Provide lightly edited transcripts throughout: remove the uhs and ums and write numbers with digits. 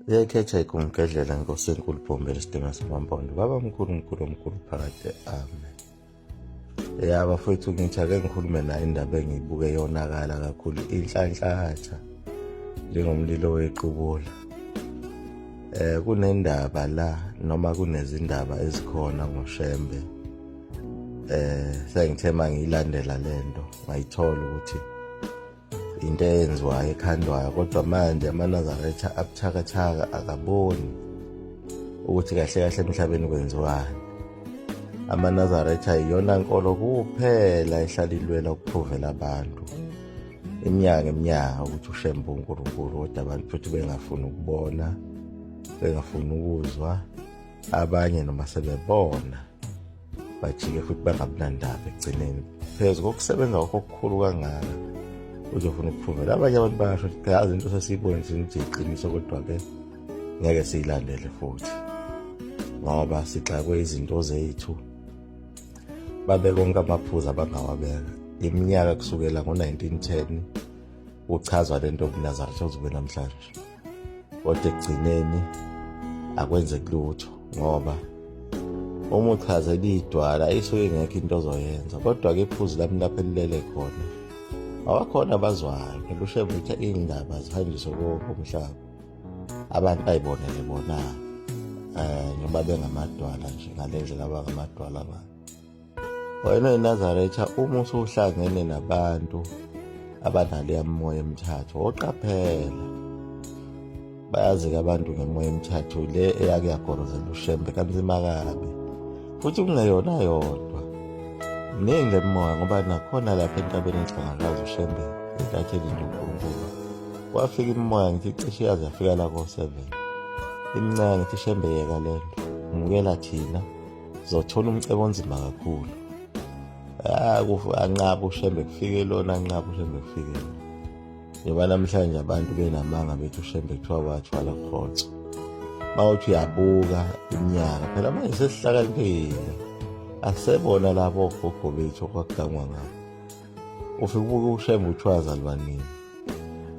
Uyayikhetha ikumgedlela Nkosi enkulu Bombela Sidima Simampondo. Baba mkhulu mkhulu phakade amen. Bafowethu ngithi ake ngikhulume nayo indaba engiyibuke yonakala kakhulu inhlanhlatha njengomlilo wequbula. Kunendaba la noma kunezindaba ezikhona ngoShembe. Sengithema ngiyilandela lento ngayithola ukuthi into eyenziwayo ekhandwayo, kodwa manje amaNazaretha abuthakathaka akaboni ukuthi kahle kahle emhlabeni kwenziwani. AmaNazaretha iyona nkolo kuphela ehlala ilwela ukuphuvela abantu iminyaka ukuthi uShembe uNkulunkulu, kodwa abantu futhi bengafuni ukubona, bengafuni ukuzwa. Abanye noma sebebona bajike futhi bangabinandaba ekugcineni phezu kokusebenza okukhulu kangaka uzofuna ukuphuvela. Abanye abantu bayasho ukuthi yazi into sesiyibonise ukuthi iqiniso, kodwa-ke ngeke siyilandele futhi ngoba sixakwe izinto zethu. Babe konke amaphuzu abangawabeka iminyaka kusukela ngo-1910 uchazwa lento uNazaretha ozobe namhlanje, kodwa ekugcineni akwenzeki lutho ngoba uma uchazela idwala isuke ngekho into ozoyenza. Kodwa-ke iphuzu lami lapho elilele khona awakhona abazwayo. Phela uShembe uthi iy'ndaba zihanjiswe konke umhlaba, abantu bayibonele bona njengoba bengamadwala nje ngale ndlela abangamadwala ngayo. Wena eNazaretha uma usuhlangene nabantu abanaleya moya emithathu oqaphela, bayazi-ke abantu ngemoya emithathu le eyake yagorozela uShembe kanzima kabi, futhi kungeyona yodwa ningi le moya, ngoba nakhona lapha entabeni enhlangakazi uShembe enkatheni nje uNkulunkulu kwafika imimoya ngithi cishe yaze yafika la ko-7 imincane. Ngithi Shembe yeka lento, ngukela thina zothola umcebo onzima kakhulu. Anqaba uShembe kufike lona, anqaba uShembe kufike lona. Njengoba namhlanje abantu benamanga bethi uShembe kuthiwa wathwala khotso. Mawuthi uyabuka iminyaka phela manje sesihlakaniphile, asebona labo ogogo bethu okwakugangwa ngabo. Ufike ubuke uShembe uthi wazalwa nini,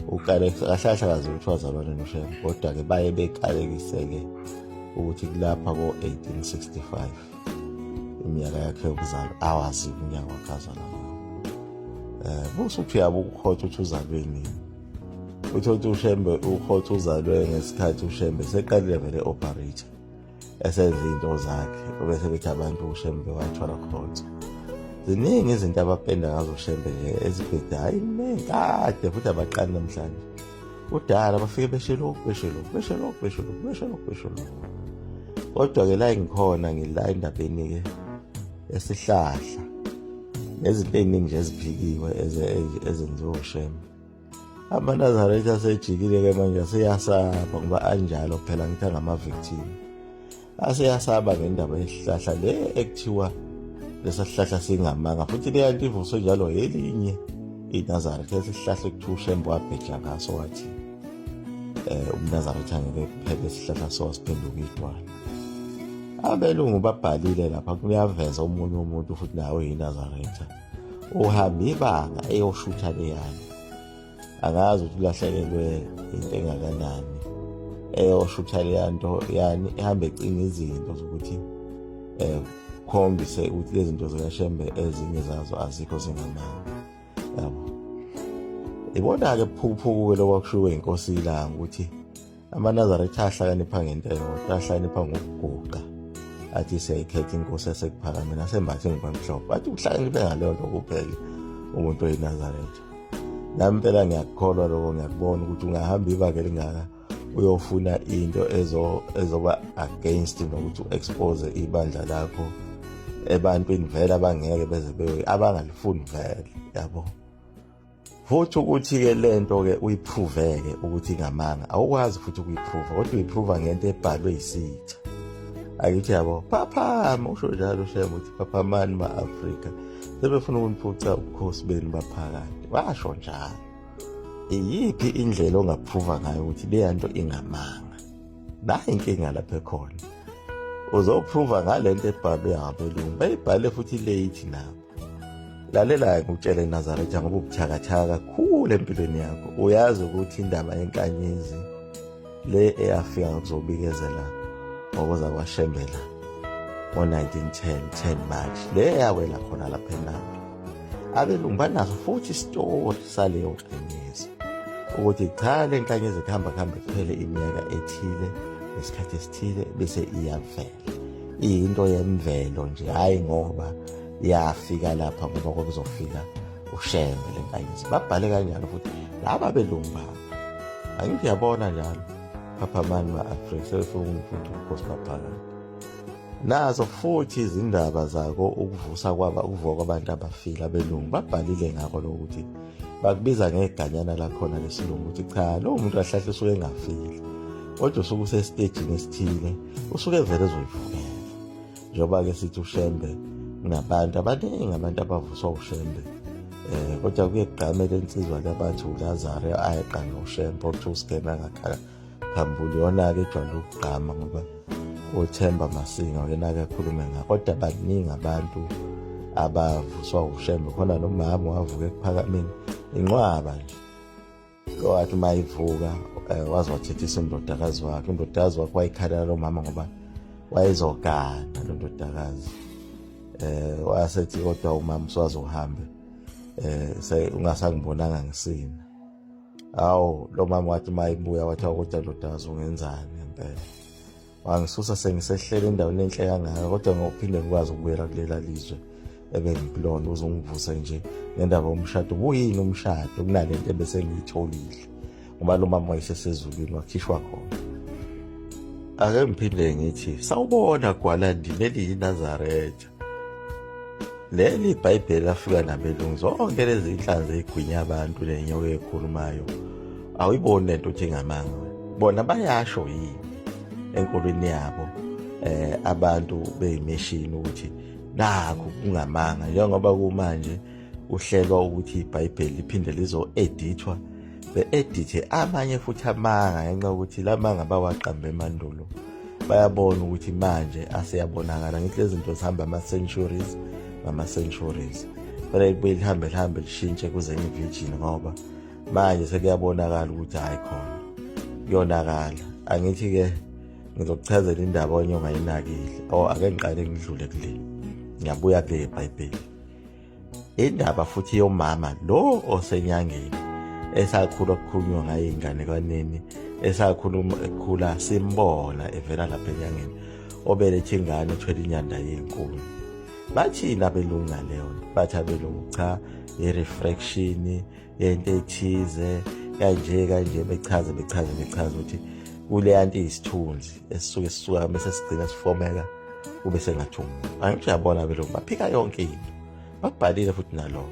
uqale kahlakazi ukuthi wazalwa nini uShembe, kodwa-ke baye bekalekise-ke ukuthi kulapha ko-1865 iminyaka yakhe yokuzalwa awazi umnyaka wakazalwa ngawo. Busuthi uyabuka ukhotha uthi uzalwe nini, uthi uShembe ukhotha uzalwe ngesikhathi uShembe seqalile vele operate esenza into zakhe, bese bethi abantu uShembe wathwala khotha. Ziningi izinto abapenda ngazo uShembe nje ezibhede, hayi kade futhi abaqani namhlanje. Kudala bafike besho lokhu. Kodwa-ke la ngikhona ngila endabeni-ke esihlahla nezinto ey'ningi nje eziphikiwe ezenziwe uShembe. AmaNazaretha asejikile-ke manje aseyasaba ngoba anjalo phela ngithi angama-victim. Aseyasaba ngendaba yesihlahla le ekuthiwa lesa sihlahla singamanga, futhi leya nto ivuswe njalo elinye iNazaretha, esihlahla ekuthiwa uShembe wabheja ngaso wathi uNazaretha angeke kuphele isihlahla sowasiphenduka idwala. Abelungu babhalile lapha, kuyaveza omunye umuntu futhi nawe yiNazaretha uhamba ibanga eyoshutha leyani, angazi ukuthi ulahlekelwe into engakanani eyoshutha leya nto yani ihambe ecinga izinto zokuthi khombise ukuthi lezi zinto zikaShembe ezinye zazo azikho zingamanga. Yabo ibona-ke phukuphuku-ke lokwakushiwo inkosi ilanga ukuthi AmaNazaretha ahlakanipha ngento eyodwa, ahlakanipha ngokuguqa, athi siyayikhetha inkosi esekuphakameni asembathe ngokwamhlophe. Bathi uhlakaniphe ngaleyo nto kuphela umuntu oyiNazaretha. Nami phela ngiyakukholwa lokho, ngiyakubona ukuthi ungahamba ibanga elingaka uyofuna into ezoba against nokuthi u-expose ibandla lakho ebantwini vele abangeke beze abangalifuni vele, yabo. Futhi ukuthi-ke lento-ke uyiprove-ke ukuthi ngamanga awukwazi futhi ukuyiprova, kodwa uyiprova ngento ebhalwe yisitha. Akithi yabo phaphama, usho njalo uShembe uthi phaphamani ma-Afrika sebefuna ukuniphuca ubukhosi benu baphakade, washo njalo. Iyiphi indlela ongaphuva ngayo ukuthi leya nto ingamanga? Nayi inkinga lapha ekhona, uzoprova ngale nto ebhalwe abelungu, bayibhale futhi late nabo. Lalela-ke ngikutshele iNazaretha ngoba ubuthakathaka kakhulu empilweni yakho. Uyazi ukuthi indaba yenkanyezi le eyafika kuzobikezela ngokuza kwaShembela ngo-1910 10 March, le yawela khona lapha eNanda. Abelungu banaso futhi isitori saleyo nkanyezi ukuthi cha, le nkanyezi kuhamba kuphele iminyaka ethile nesikhathi esithile bese iyavela, iyinto yemvelo nje, hhayi ngoba yafika lapha ngoba kwakuzofika uShembe le nkanyezi. Babhale kanjalo futhi laba belungu babo. Angithi uyabona njalo Phaphamani ma-Afrika sebefuna umfundi uBukhosi Maphakathi. Nazo futhi izindaba zako ukuvuka kwabantu abafile abelungu babhalile ngako lokuthi bakubiza ngeganyana lakhona lesilungu ukuthi cha, lowo muntu ahlahle usuke engafile, kodwa usuke usesitejini esithile, usuke vele ezoyivukela. Njengoba-ke sithi uShembe kunabantu abaningi, abantu abavuswa uShembe, kodwa kuye kugqamela insizwa labathi uLazaro ayeqa noShembe othi uSigema ngakhala phambili, yona-ke ejwayele ukugqama ngoba uThemba Masinga yena-ke akhulume ngako. Kodwa baningi abantu abavuswa uShembe, khona nomama wavuka eKuphakameni inqwaba nje, wathi uma ivuka waze wathethisa indodakazi wakhe. Indodakazi wakhe wayikhalela lo mama ngoba wayezogana lo ndodakazi. Wasethi kodwa umama uswazi uhambe, ungasangibonanga ngisina. Hawu, lo mama wathi uma ibuya wathi kodwa ndodakazi ungenzani ngempela, wangisusa sengisehlele endaweni enhle kangaka, kodwa ngokuphinde ngikwazi ukubuyela kulela lizwe ebengikulona uze ungivuse nje ngendaba yomshado. Ubuyini umshado kunale nto ebese ngiyitholile ngoba lo mama wayesesezulwini wakhishwa khona. Ake ngiphinde ngithi sawubona Gwalandi, leli yiNazaretha, leli iBhayibheli lafika nabelungu, zonke lezi inhlanzi ey'gwinya abantu nenyoka ekhulumayo awuyiboni lento othi ngamanga. Bona bayasho yini enkolweni yabo abantu beyimeshini ukuthi nakho kungamanga, njengoba kumanje uhlelwa ukuthi iBhayibheli liphinde lizo-edithwa, be-edithe amanye futhi amanga ngenxa yokuthi la manga bawaqambe emandulo bayabona ukuthi manje aseyabonakala. Ngithi lezi zinto zihamba ama-centuries ngama-centuries, fanele kubuye lihambe lishintshe kuze nge-virgin ngoba manje sekuyabonakala ukuthi hayi khona kuyonakala. Angithi-ke ngizokuchazela indaba onyonga yinakile. Ake ngiqale ngidlule kule, ngiyabuya kule iBhayibheli. Indaba futhi yomama lo osenyangeni esakhula kukhulunywa ngayo ey'nganekwaneni, esakhula simbona evela lapha enyangeni, obelethe ingane ethwele inyanda yenkuni. Bathina abelungu ngaleyo nto, bathi abelungu cha, i-refraction yento ethize kanje bechaze ukuthi kuleya nto iyisithunzi esisuka bese sigcina sifomeka kube sengathi umuntu. Angithi uyabona abelungu baphika yonke into, bakubhalile futhi naloko.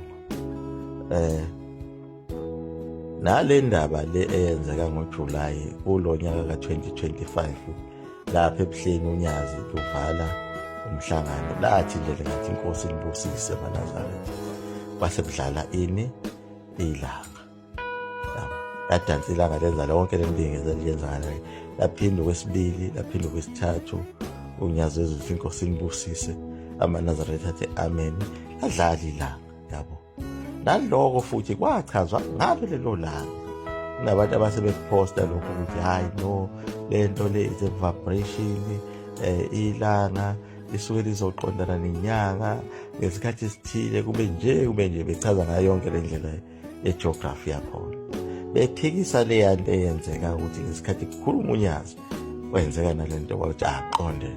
Nale ndaba le eyenzeka ngoJulayi kulo nyaka ka-2025 lapha ebuhleni uNyazi uvala umhlangano, lathi nje ngathi inkosi inibusise maNazaretha, base kudlala ilanga, ladansa ilanga lenza lonke lembingeza liyenzakalayo, laphinda okwesibili, laphinda okwesithathu, uNyazi ezothi inkosi inibusise, amaNazaretha athi amen, ladlala ilanga yabo. Naloko futhi kwachazwa ngalo lelo langa, kunabantu abasebephosta lokho ukuthi hayi no, lento le is a vibration, ilanga lisuke lizoqondana nenyanga ngesikhathi esithile, kube nje bechaza ngayo yonke le ndlela yegeography yakhona. Bephikisa leya nto eyenzeka ukuthi ngesikhathi kukhuluma uNyazi kwenzeka nalento ukuthi aqonde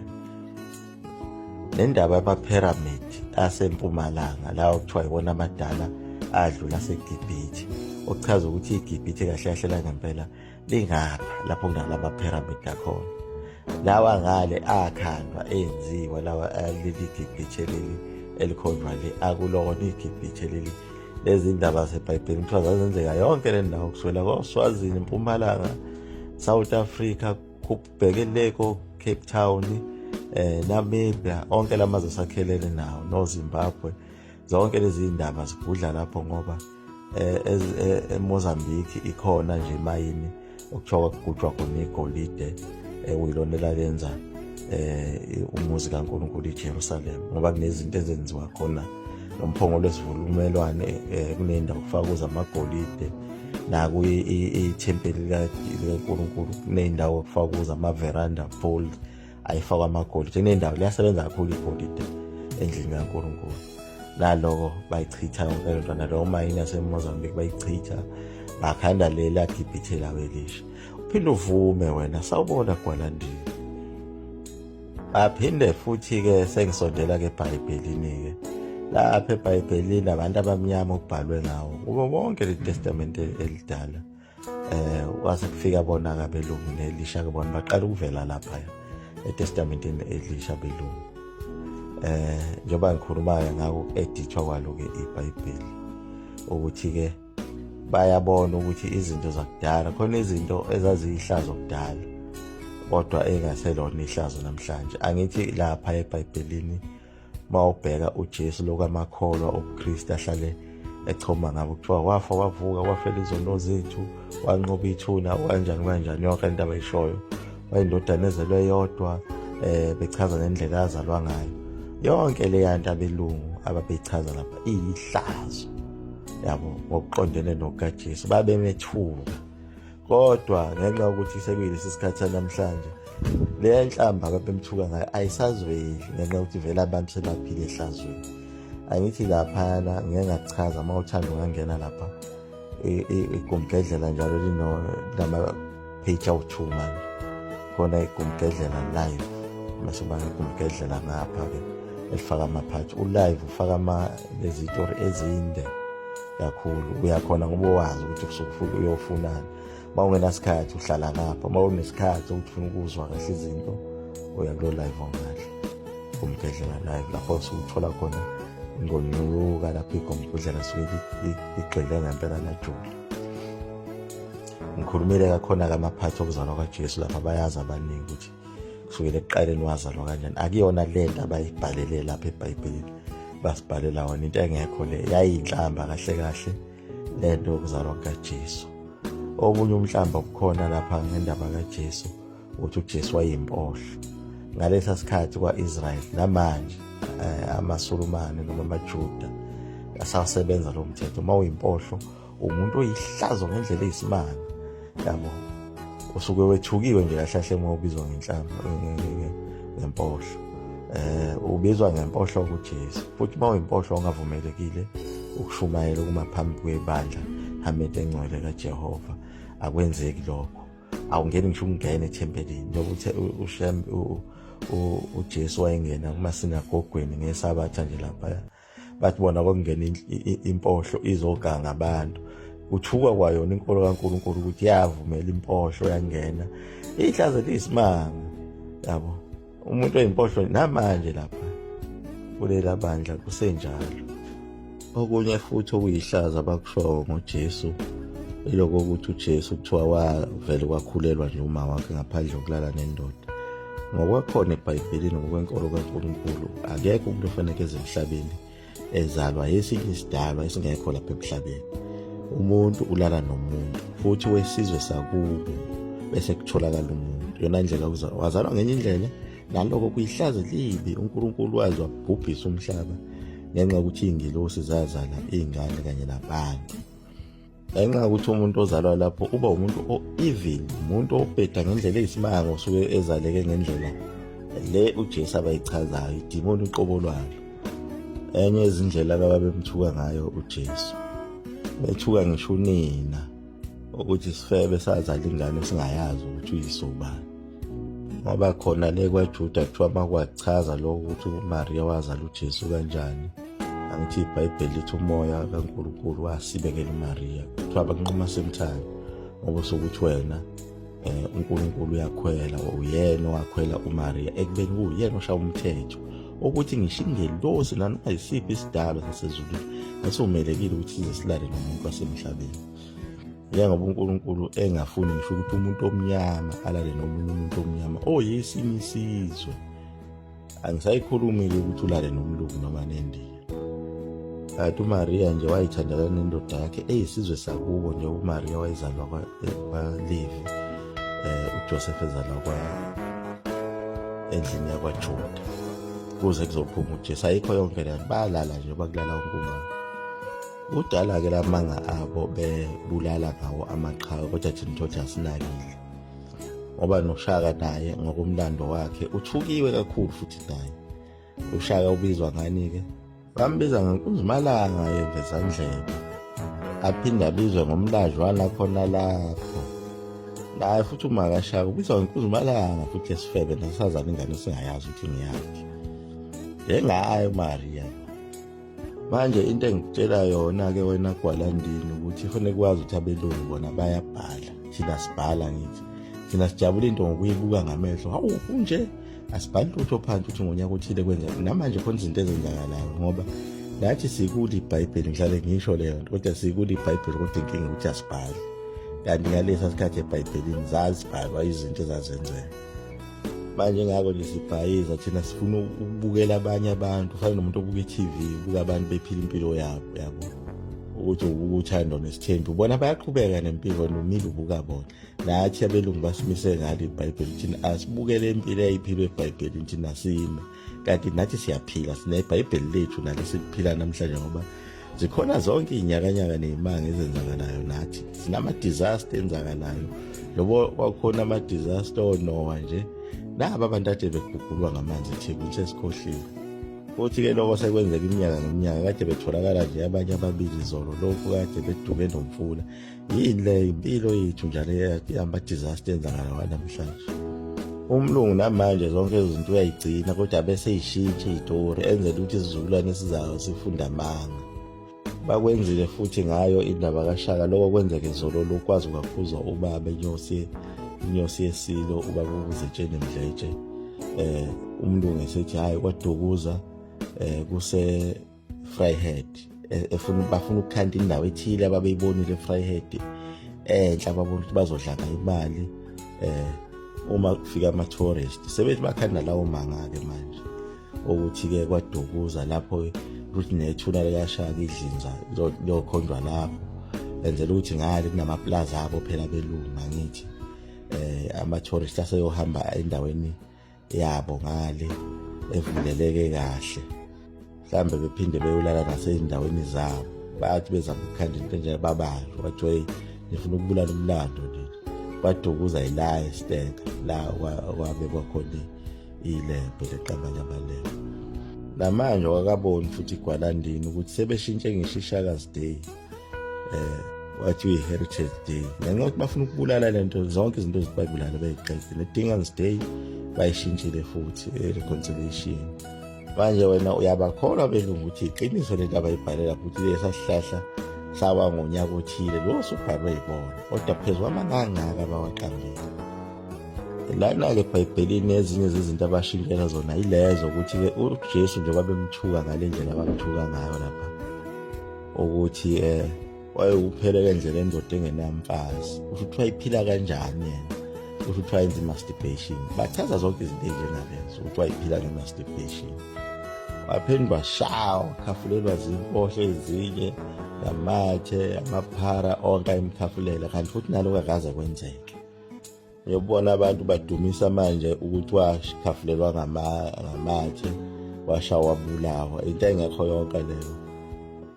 nendaba yama-pyramid asempumalanga lawo kuthiwa yibona amadala adlula aseGibhithe, okuchaza ukuthi iGibhithe kahle kahle la ngempela lingapha lapho kunala ma-pyramid akhona. Lawa ngale akhandwa enziwa lawa leli Gibhithe leli elikhonjwa le akulona iGibhithe leli. Lezi ndaba zeBhayibheli kuthiwa zazenzeka yonke le ndawo kusukela koSwazini, Mpumalanga, South Africa, kubhekeleko Cape Town, Namibia, onke lamazwe sakhelene nawo, noZimbabwe. Zonke lezi ndaba zigudla lapho ngoba eMozambique ikhona nje imayini okuthiwa kugujwa khona igolide, uyilona elalenza umuzi kaNkulunkulu eJerusalem, ngoba kunezinto ezenziwa khona nomphongolo wesivumelwano kunendawo kufaka kuze amagolide naku ithempeli likaNkulunkulu kuney'ndawo kufakwa kuzo ama-veranda pole ayifakwa amagolide. Kuney'ndawo liyasebenza kakhulu igolide endlini kaNkulunkulu. Naloko bayichitha yonke lento, nalowo mayini yaseMozambique bayichitha, bakhanda lagibhithela Elisha. Uphinde uvume wena, sawubona Gwalandini. Aphinde futhi-ke sengisondela-ke eBhayibhelini-ke, lapha eBhayibhelini abantu abamnyama okubhalwe ngawo kubo bonke le testamente elidala, kwase kufika bona-ke abelungu ne-Elisha-ke bona baqala ukuvela laphaya etestamenteni elisha belungu. Njengoba ngikhuluma-ke ngako ku-edithwa kwalo-ke iBhayibheli, ukuthi-ke bayabona ukuthi izinto zakudala, khona izinto ezaziyihlazo kudala kodwa engaselona ihlazo namhlanje. Angithi lapha eBhayibhelini mawubheka uJesu lokamakholwa obuKristu ahlale echoma ngabo, kuthiwa wafa wavuka wafela izono zethu, wanqoba ithuna, kanjani kanjani, yonke into abayishoyo. Wayindodana ezelwe yodwa, bechaza ngendlela azalwa ngayo. Yonke leya nto abelungu ababeyichaza lapha iyihlazo, yabo, ngokuqondene nokukaJesu babemethuka. Kodwa ngenxa yokuthi sekuyilesi sikhathi sanamhlanje, le nhlamba ababemthuka ngayo ayisazweli ngenxa yokuthi vele abantu sebaphila ehlazweni. Angithi laphana ngeke ngachaza, uma uthanda ungangena lapha igumgedlela njalo linama-page awu-2 manje. Khona igumgedlela live, mase banga igumgedlela ngapha-ke elifaka amaphathi. Ulive ufaka lezitori ezinde kakhulu, uyakhona ngoba wazi ukuthi kusuke uyofunani. Uma ungenasikhathi uhlala ngapha, uma unesikhathi ukuthi ufuna ukuzwa kahle izinto uya kulo live ongahle igumgedlela live, lapho usuthola khona ingonyuluka lapho igumgedlela suke ligxile ngempela najuli. Ngikhulumile kakhona-ke amaphathi okuzalwa kaJesu lapha, bayazi abaningi ukuthi kusukela ekuqaleni wazalwa kanjani. Akuyona lento abayibhalele lapha eBhayibhelini, basibhalela wona into engekho le, yayinhlamba kahle kahle lento yokuzalwa kukaJesu. Obunye umhlamba obukhona lapha ngendaba kaJesu ukuthi uJesu wayimpohlo ngalesa sikhathi kwa-Israyeli. Namanje amaSulumane noma amaJuda asasebenza lo mthetho. Uma uyimpohlo umuntu oyihlazo ngendlela eyisimanga, yabo, usuke wethukiwe nje kahle uma ubizwa ngempohlo. Ubizwa ngempohlo kuJesu. Futhi uma uyimpohlo ungavumelekile ukushumayela kumaphambi kwebandla hamete engcwele kaJehova. Akwenzeki lokho, awungeni ngisho ukungena ethempelini. Njengokuthi uJesu wayengena kumasinagogweni ngeSabatha nje lapha, bathi bona kwakungena impohlo izoganga abantu. Kuthukwa kwayona inkolo kaNkulunkulu ukuthi yavumela impohlo yangena, ihlazo liyisimanga, yabo. Umuntu oyimpohlo namanje lapha kulela bandla kusenjalo. Okunye futhi okuyihlazo abakushoyo ngoJesu iloko ukuthi uJesu kuthiwa wavele kwakhulelwa nje uma wakhe ngaphandle kokulala nendoda. Ngokwakhona eBhayibhelini ngokwenkolo kaNkulunkulu akekho umuntu ofanekeze emhlabeni ezalwa esinye isidalwa esingekho lapha emhlabeni. Umuntu ulala nomuntu futhi wesizwe sakubo bese kutholakala umuntu. Yona indlela wazalwa ngenye indlela, naloko kuyihlazo libi. uNkulunkulu wazi wabhubhisa umhlaba ngenxa yokuthi iy'ngilosi zazala iy'ngane kanye nabantu. Ngenxa yokuthi umuntu ozalwa lapho uba umuntu o-evil, umuntu obheda ngendlela eyisimanga, usuke ezaleke ngendlela le uJesu abayichazayo, idimoni uqobo lwalo. Enye izindlela ababemthuka ngayo uJesu, bethuka ngisho unina ukuthi sifebe sazala ingane singayazi ukuthi uyisobani. Ngoba khona le kwaJuda kuthiwa makwachaza lokho ukuthi uMaria wazala uJesu kanjani, angithi iBhayibheli lithi umoya kaNkulunkulu wasibekela uMaria, kuthiwa bakunquma semthando ngoba sokuthi wena uNkulunkulu uyakhwela, uyena owakhwela uMaria ekubeni kuyena oshaya umthetho ukuthi ngisho ingelosi noma yisiphi isidalwa sasezulwini ngesivumelekile ukuthi size silale nomuntu wasemhlabeni. Njengoba uNkulunkulu engafuni ngisho ukuthi umuntu omnyama alale nomunye umuntu omnyama oyesinye isizwe. Angisayikhulumi-ke ukuthi ulale nomlungu noma nendiya. Kanti uMaria nje wayithandana nendoda yakhe eyisizwe sakubo, nje uMaria wayezalwa kwaLevi, uJoseph ezalwa endlini yakwaJuda, kuze kuzophuma uJesu. Ayikho yonke le nto, balala nje bakulala wonke umuntu. Kudala-ke lamanga abo bebulala ngawo amaqhawe, kodwa thina thothi asinakile ngoba noShaka naye ngokomlando wakhe uthukiwe kakhulu futhi naye. uShaka ubizwa ngani-ke? Bambiza ngenkunzimalanga yevezandlebe, aphinde abizwe ngomlajwana khona lapho. Naye futhi uMakashaka ubizwa ngenkunzimalanga futhi esifebe, nasazana ingane singayazi ukuthi ngiyaphi. Njengayo Maria. Manje into engikutshela yona-ke wena Gwalandini ukuthi kufanele kwazi ukuthi abelungu bona bayabhala, thina sibhala ngithi. Thina sijabula into ngokuyibuka ngamehlo, hawu kunje asibhali lutho phansi ukuthi ngonyaka othile kwenza. Namanje khona izinto ezenzakalayo ngoba nathi sikuli iBhayibheli, ngihlale ngisho leyo nto, kodwa sikuli iBhayibheli kodwa inkinga ukuthi asibhali. Kanti ngalesa sikhathi eBhayibhelini zazibhalwa izinto ezazenzeka. Manje ngako nje sibhayiza thina sifuna ukubukela abanye abantu, ufana nomuntu obuka i-TV, ubuka abantu bephila impilo yabo, yabo ukuthi ubuka uThando neSithembu, ubona bayaqhubeka nempilo, nomile ubuka bona. Nathi abelungu basimise ngalo iBhayibheli, thina asibukele impilo eyayiphilwe eBhayibhelini, thina sime. Kanti nathi siyaphila, sineBhayibheli lethu nalesiphila namhlanje, ngoba zikhona zonke inyakanyaka ney'manga ezenzakalayo. Nathi sinama-disaster enzakalayo, lobo kwakhona ama-disaster oNoah nje, naba abantu ade begugulwa ngamanzi eThekwini, sesikhohliwe. Futhi-ke lokho sekwenzeka iminyaka ngeminyaka, kade betholakala nje abanye ababili izolo, lokhu kade beduke nomfula. Yini le impilo yethu njalo ama-disaster enzakalayo namhlanje. Umlungu namanje zonke izinto uyayigcina, kodwa bese yishintshe iy'tori enzela ukuthi isizukulwane esizayo sifunda amanga. Bakwenzile futhi ngayo indaba kaShaka, lokho kwenzeka izolo lokwazi ukakhuzwa ubaba inyosi yesilo, ubaba uZetsheni Mdletshe. Umlungu esethi hayi kwaDukuza kuse Vryheid, bafuna ukukhanda indawo ethile ababeyibonile eVryheid enhla, babona ukuthi bazodlanga imali uma kufika ama-tourist. Sebethi bakhanda lawo manga-ke manje ukuthi-ke kwaDukuza lapho ukuthi nethuna likaShaka idlinza lokhondwa lapho, enzela ukuthi ngale kunamaplaza abo phela belungu ngithi ama-tourist aseyohamba endaweni yabo ngale evuleleke kahle, mhlambe bephinde beyolala nasey'ndaweni zabo. Bathi bezama ukukhanda into enje babanjwa, bathiwa hey nifuna ukubulala umlando nini. KwaDukuza ila eSteka la kwabekwa khona ilembe leqabanya abalembe. Namanje wakaboni futhi Gwalandini ukuthi sebeshintshe ngisho iShaka's Day wathi uyi-Heritage Day, ngenxa yokuthi bafuna ukubulala lento, zonke izinto ezibabulala bayiqede. Ne-Dingens Day bayishintshile futhi reconciliation. Manje wena uyabakholwa belungu ukuthi iqiniso lento abayibhalela futhi lesa sihlahla sawa ngonyaka othile lo subhalwe yibona, kodwa phezu kwamangangaka abawaqambile. Lana-ke eBhayibhelini ezinye zezinto abashintshela zona yilezo ukuthi-ke uJesu njengoba bemthuka ngale ndlela abamthuka ngayo lapha, ukuthi wayewuphelele endlela endoda engenamfazi, ukuthi wayiphila kanjani yena, ukuthi wayenza i-masturbation. Bachaza zonke izinto ey'njengalezo ukuthi wayiphila nge-masturbation. Waphendwa shawa, wakhafulelwa zimpohlo ezinye, amathe, amaphara onke ayimkhafulela, kanti futhi nalokho akaze kwenzeke. Uyobona abantu badumisa manje ukuthi wakhafulelwa ngamathe, washawa wabulawa, into engekho yonke leyo.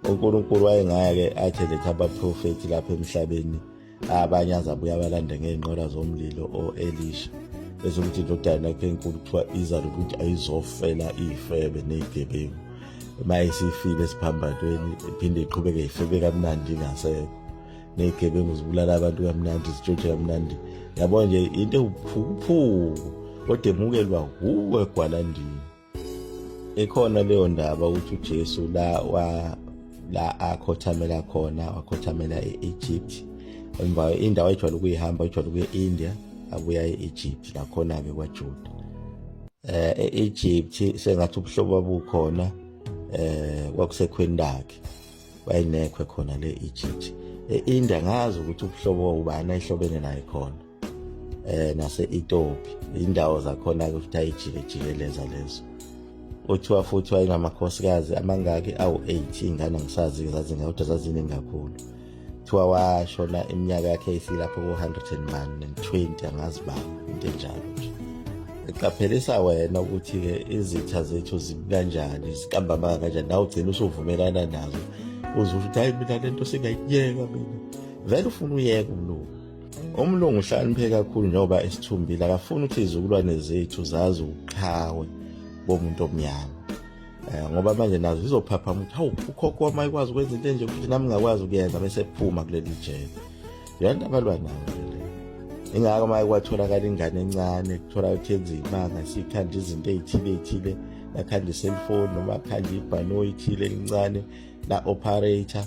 uNkulunkulu wayengake athi letha abaprofethi lapha emhlabeni, abanye azabuya abalande ngey'nqola zomlilo o-Elisha, bese ukuthi indodana yakhe enkulu kuthiwa izale ukuthi ayizofela iy'febe ney'gebengu. Uma isifile esiphambanweni iphinde iqhubeke ifebe kamnandi ingasekho, ney'gebengu zibulala abantu kamnandi, zitshontshe kamnandi. Yabo nje into ewuphukuphuku, kodwa emukelwa wuwe Gwalandini. Ikhona leyo ndaba ukuthi uJesu la akhothamela khona, wakhothamela e-Egypt. Emva indawo ayijwayele ukuyihamba, ayijwayele ukuya e-India, abuya e-Egypt lakhona-ke kwaJuda. E-Egypt sengathi ubuhlobo babukhona kwakusekhweni lakhe, wayenekhwe khona le-Egypt. E-India ngazi ukuthi ubuhlobo ubani ayihlobene naye khona, nase-Ethiopia, indawo zakhona-ke futhi ayijikeleza lezo. Uthiwa futhi wayengamakhosikazi amangaki awu-8 ingane ngisazi zazi kodwa zaziningi kakhulu. Kuthiwa washona iminyaka yakhe eyisilapho ku-120 angazi ba into enjalo nje. Iqaphelisa wena ukuthi-ke izitha zethu zikanjani, zikambama kanjani, nawe ugcina usuvumelana nazo uzusho ukuthi hayi mina lento singayiyeka mina. Vele ufuna uyeka umlungu uhlakaniphe kakhulu njengoba esithumbile akafuni ukuthi izizukulwane zethu zazi ubuqhawe bomuntu omnyama. Ngoba manje nazo zizophapha ukuthi hawu ukhokho wami ayikwazi ukwenza into enje futhi nami ngakwazi ukuyenza bese ephuma kuleli jele. Yanto abalwa nayo le. Ingakho uma kwatholakala ingane encane kuthola ukuthi yenza imanga sikhanda izinto ezithile akhanda i-cellphone noma akhanda ibhanoyi ethile elincane la operator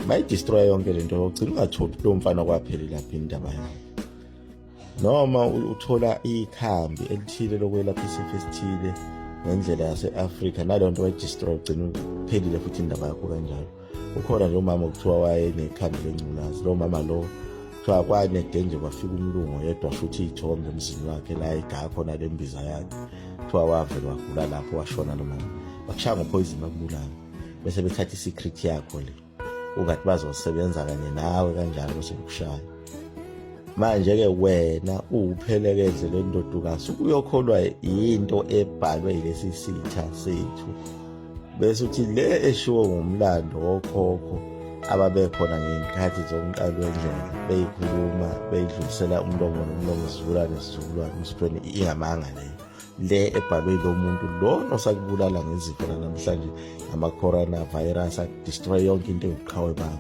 bayidestroy yonke lento yokugcina ungatholi lo mfana kwaphelela lapha indaba yakhe. Noma uthola ikhambi elithile lokwelapha isifo esithile ngendlela yase-Afrika naleyo nto bayidestroy ugcina uphelile futhi indaba yakho kanjalo. Ukhona nje umama okuthiwa wayenekhambi lenculazi. Lo mama lo kuthiwa kwanede nje kwafika umlungu yedwa futhi iy'thombe emzini wakhe la igaya khona le mbiza yakhe. Kuthiwa wavele wagula lapho washona lo mama. Bakushaya ngophoyizini bakubulala bese bethatha i-secret yakho le ungathi bazosebenza kanye nawe kanjalo bese bekushaya. Manje-ke wena uwuphelekedle le ndodukasi uyokholwa yinto ebhalwe yilesi sitha sethu bese uthi le eshiwo ngumlando wokhokho ababekhona ngey'nkathi zomqalo wendlela beyikhuluma beyidlulisela umlomo nomlomo isizukulwane umsitweni ingamanga leyo le ebhalwe yilo muntu lona osakubulala ngezifo namhlanje ama-coronavirus adestroy yonke into eyobuqhawe bakho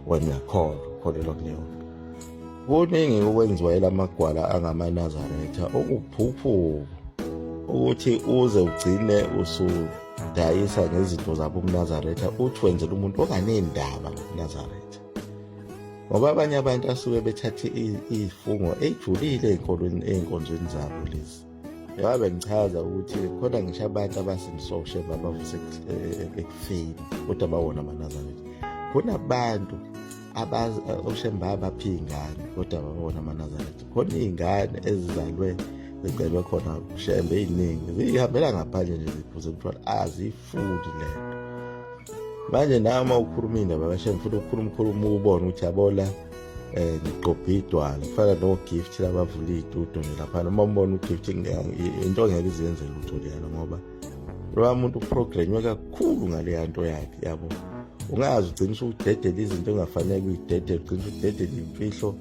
wena uyakholelwa kuleyo. Kuningi okwenziwa elamagwala angamaNazaretha okuphuphu ukuthi uze ugcine usudayisa ngezinto zabo umNazaretha uthi wenzela umuntu onganendaba noMnazaretha. Ngoba abanye abantu asuke bethathe izifungo ejulile ey'nkonzweni zabo lezi. Yabe ngichaza ukuthi khona ngisho abantu abasindisoshe babavuse ekufeni kodwa bawona amaNazaretha. Kunabantu oshemba baphi ingane kodwa babona amaNazaretha. Khona iy'ngane ezizalwe zicelwe khona shembe ey'ningi zihambela ngaphandle nje ziphuze kuthiwa azifuni lento. Manje nawe uma ukhuluma indaba kashembe futhi ukhuluma ubone ukuthi yabola ngiqophe idwala kufana no-gift labavula iy'tudo nje laphana uma umbona u-gift into ngeke izenzele utho leyana ngoba lowa muntu uprogranywe kakhulu ngaleya nto yakhe yabo. Ungazi ugcina usudedela izinto engafanele uyidedele ugcina usudedela imfihlo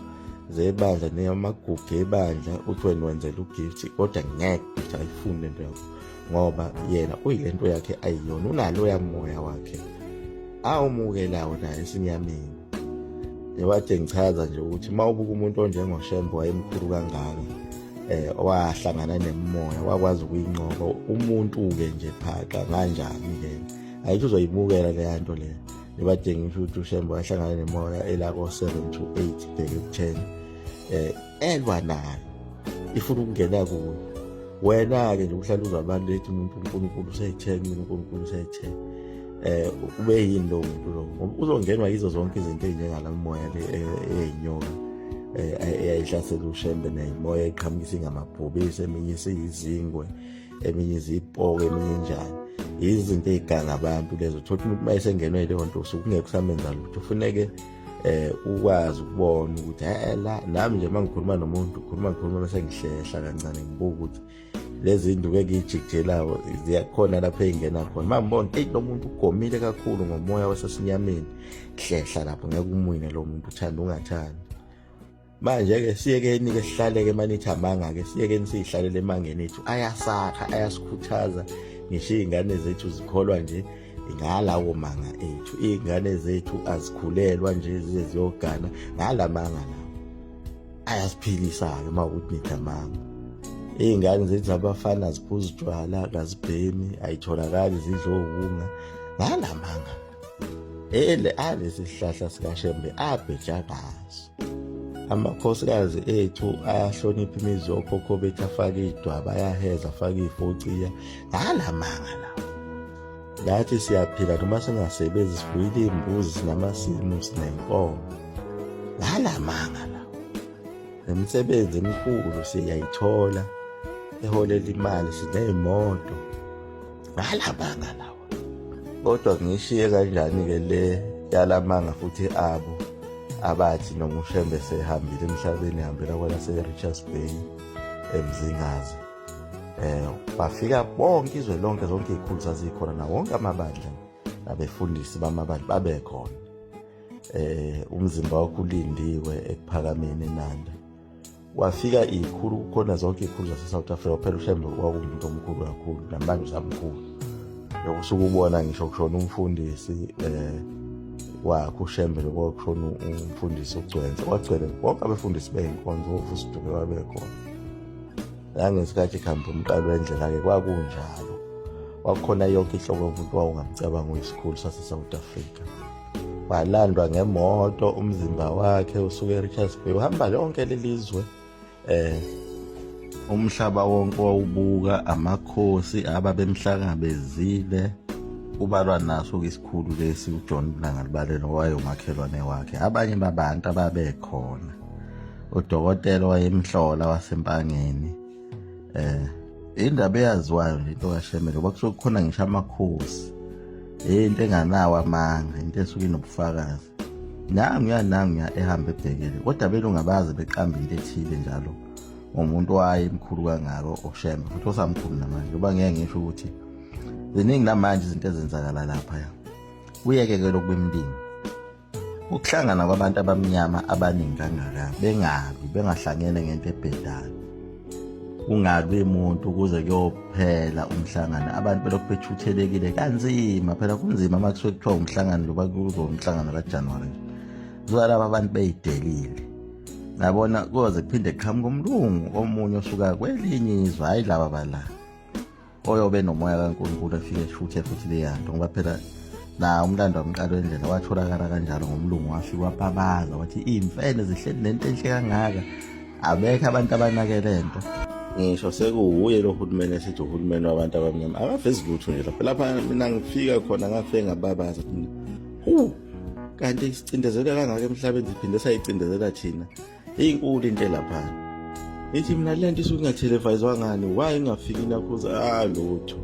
zebandla neyamagugu ebandla uthi wena wenzela ugift kodwa ngeke ukuthi ayifuni lento yakho ngoba yena uyile nto yakhe ayiyona unalo yamoya wakhe awumukelawo naye esinyameni. Yewade ngichaza nje ukuthi uma ubuka umuntu onjengoShembe wayemkhulu kangaka wahlangana nemimoya wakwazi ukuyinqoba umuntu-ke nje phaqa kanjani-ke ayithi uzoyimukela leya nto leyo. Yewade ngisho ukuthi uShembe wahlangana nemoya elako-7 to 8 bheke ku-10 elwa nayo ifuna ukungena kuyo. Wena-ke nje uhlala uzwa abantu lethi uNkulunkulu usayitheni mina uNkulunkulu usayitheni ube yini lo muntu lo ngoba uzongenwa yizo zonke izinto ey'njengala moya le ey'nyoka eyayihlasela uShembe ney'moya eqhamukisa ngamabhubesi eminye isiyizingwe eminye izipoko eminye njani izinto ey'ganga abantu lezo. Thola umuntu uma esengenwe yileyo nto usuke ungeke usamenza lutho ufuneke ukwazi ukubona ukuthi la nami nje uma ngikhuluma nomuntu ngikhuluma bese ngihlehla kancane ngibuka ukuthi lezi zinto-ke ngiy'jikijelayo ziyakhona lapho ey'ngena khona. Uma ngibona lo muntu ugomile kakhulu ngomoya wasesinyameni hlehla lapho ngeke umwine lo muntu uthanda ungathandi. Manje-ke siyekeni-ke sihlale-ke manithi amanga-ke siyekeni siy'hlalele emangeni ethu ayasakha ayasikhuthaza ngisho iy'ngane zethu zikholwa nje ngalawo manga ethu. Iy'ngane zethu azikhulelwa nje zize ziyogana ngala manga lawo ayasiphilisa-ke uma ukuthi nithi amanga. Iy'ngane zethu zabafana ziphuza utshwala kazibhemi ayitholakali zidla owunga ngala manga. Alesi sihlahla sikaShembe abheja ngaso. Amakhosikazi ethu ayahlonipha imizi yokhokho bethu afake idwaba ayaheza afake iy'fociya ngala manga lawo. Lathi siyaphila noma singasebenzi sifuyile iy'mbuzi sinamasimu sinenkomo ngala manga lawo. Nemisebenzi emikhulu siyayithola eholela imali siney'moto ngala manga lawo. Kodwa ngishiye kanjani-ke le yalamanga futhi abo abathi noma uShembe sehambile emhlabeni ehambela kwelase-Richards Bay eMzingazi. Bafika bonke izwe lonke zonke iy'khulu zazikhona nawo wonke amabandla nabefundisi bamabandla babe khona. Umzimba wakho ulindiwe ekuphakameni eNanda. Wafika ikhulu khona zonke ikhulu zase-South Africa, phela uShembe kwakuwumuntu omkhulu kakhulu, namanje usamkhulu. Yokusuke ubona ngisho kushona umfundisi wakhe uShembe, lokho kushona umfundisi uGcwense, kwagcwele bonke abefundisi bey'nkonzo, oFusiduke babekhona. Nangesikhathi ekuhamba umqalo wendlela-ke kwakunjalo, wakhona yonke inhlobo yomuntu wawungamcabanga uyisikhulu sase-South Africa. Walandwa ngemoto, umzimba wakhe usuke eRichards Bay, uhamba lonke lelizwe. Umhlaba wonke wawubuka, amakhosi ababemhlangabezile, kubalwa naso isikhulu lesi uJohn Langalibale wayengumakhelwane wakhe. Abanye babantu ababekhona, udokotela wayemhlola wasempangeni. Indaba eyaziwayo nje into kaShembe, ngoba kusuke kukhona ngisho amakhosi, into enganawo amanga, into esuke inobufakazi. Nanguya ehamba ebhekele, kodwa belungabazi beqamba into ethile njalo ngomuntu wayemkhulu kangako uShembe, futhi osamkhulu namanje. Ngoba ngeke ngisho ukuthi ziningi namanje izinto ezenzakala lapha. Kuyeke-ke lokhu bemlimi, ukuhlangana kwabantu abamnyama abaningi kangaka, bengahlangene ngento ebhedayo, kungabi umuntu ukuze kuyophela umhlangano. Abantu belokhu bethuthelekile kanzima, phela kunzima uma kusuke kuthiwa umhlangano njengoba kuzo umhlangano kaJanuwari nje. Kuzoba laba abantu beyidelile, ngabona kuze kuphinde kuqhamuka umlungu omunye osuka kwelinye izwe, hhayi laba bala, oyobe nomoya kaNkulunkulu efike eshuthe futhi leyanto. Ngoba phela na umlando wamqalo wendlela watholakala kanjalo ngomlungu, wafika wababaza wathi iy'mfene zihleli nento enhle kangaka, abekho abantu abanakele nto. Ngisho sekuwuye lo hulumeni esithi uhulumeni wabantu abamnyama, akavezi lutho nje lapha mina ngifika khona ngafike ngababaza kanti isicindezelo kangaka emhlabeni siphinde sayicindezela thina. Inkulu into lapha. Ithi mina lento isuke ingathelevayizwa ngani, why ingafiki nakhuza lutho.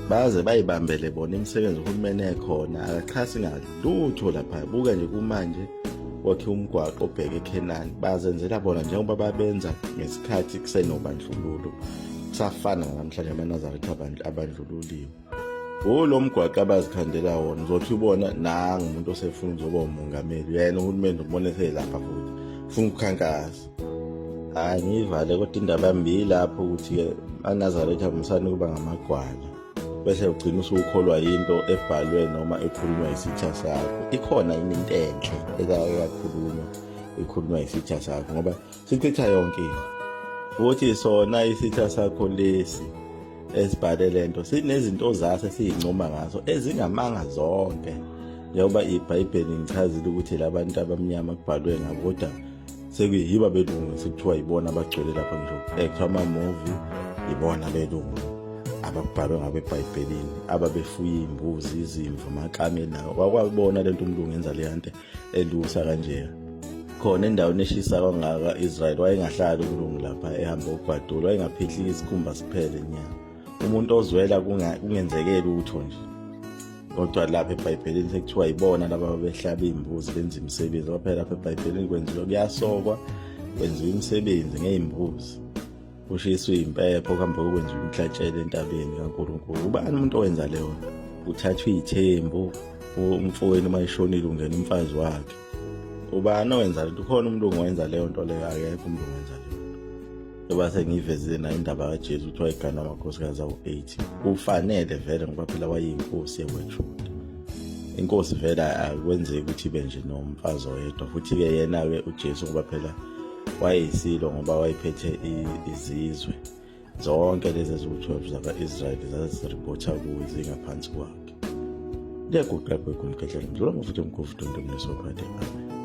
Baze bayibambele bona imisebenzi uhulumeni ekhona, akachasi ngalutho lapha. Buka nje kumanje wakhe umgwaqo obheke eKenani, bazenzela bona njengoba babenza ngesikhathi kusenobandlululo, kusafana namhlanje amaNazaretha abandlululiwe. Lo mgwaqo abazikhandela wona uzothi ubona nanga umuntu osefuna ukuzoba umongameli, yena uhulumeni ubone lapha futhi ufuna ukukhankasa. Ngivale kodwa indaba yami lapho ukuthi-ke amaNazaretha musani kuba ngamagwala, bese ugcina usukholwa yinto ebhalwe noma ekhulunywa isitha sakho. Ikhona yini into enhle ekakhulunywa ekhulunywa isitha sakho, ngoba sichitha yonke into. Futhi sona isitha sakho lesi esibhale lento sinezinto zaso esiyincoma ngaso ezingamanga zonke, njengoba iBhayibheli ngichazile ukuthi labantu abamnyama kubhalwe ngabo, kodwa sekuyiba belungu, sekuthiwa yibona abagcwele lapha ngisho ekuthiwa ama-movie, yibona belungu ababhalwe ngabo eBhayibhelini, ababefuye iy'mbuzi, izimvu, amakamela nawo. Wakwabona lento umlungu enza le nto elusa kanje. Khona endaweni eshisa kangaka Israel wayengahlali umlungu lapha, ehamba ukubhadula, wayengaphihli isikhumba siphele inyama. Umuntu ozwela kungenzekeli utho nje. Kodwa lapha eBhayibhelini sekuthiwa yibona laba behlaba iy'mbuzi benza imisebenzi. Phela lapha eBhayibhelini kwenziwa, kuyasokwa, kwenziwa imisebenzi ngey'mbuzi, kushiswe impepho, kuhambe kwenziwa imhlatshelo entabeni kaNkulunkulu. Ubani umuntu owenza leyo? Uthathwa iy'thembu, umfowenu uma eshonile ungena umfazi wakhe. Ubani owenza lento? Ukhona umlungu owenza leyo nto leyo? Akekho umlungu owenza leyo nto. Ngoba sengiyivezile na indaba kaJesu ukuthi wayeganwa amakhosikazi awu-8. Kufanele vele ngoba phela wayeyinkosi yeWorship. Inkosi vele akwenzeki ukuthi ibe nje nomfazi oyedwa. Futhi-ke yena-ke uJesu ngoba phela wayeyisilo, ngoba wayephethe izizwe zonke lezi eziwu-12 zaka-Israyeli zaziripotha kuye zingaphansi kwakhe. Liyaguqa kwekho umkhehlelo mzula futhi umkhofu ntombi nesophathe. Amen.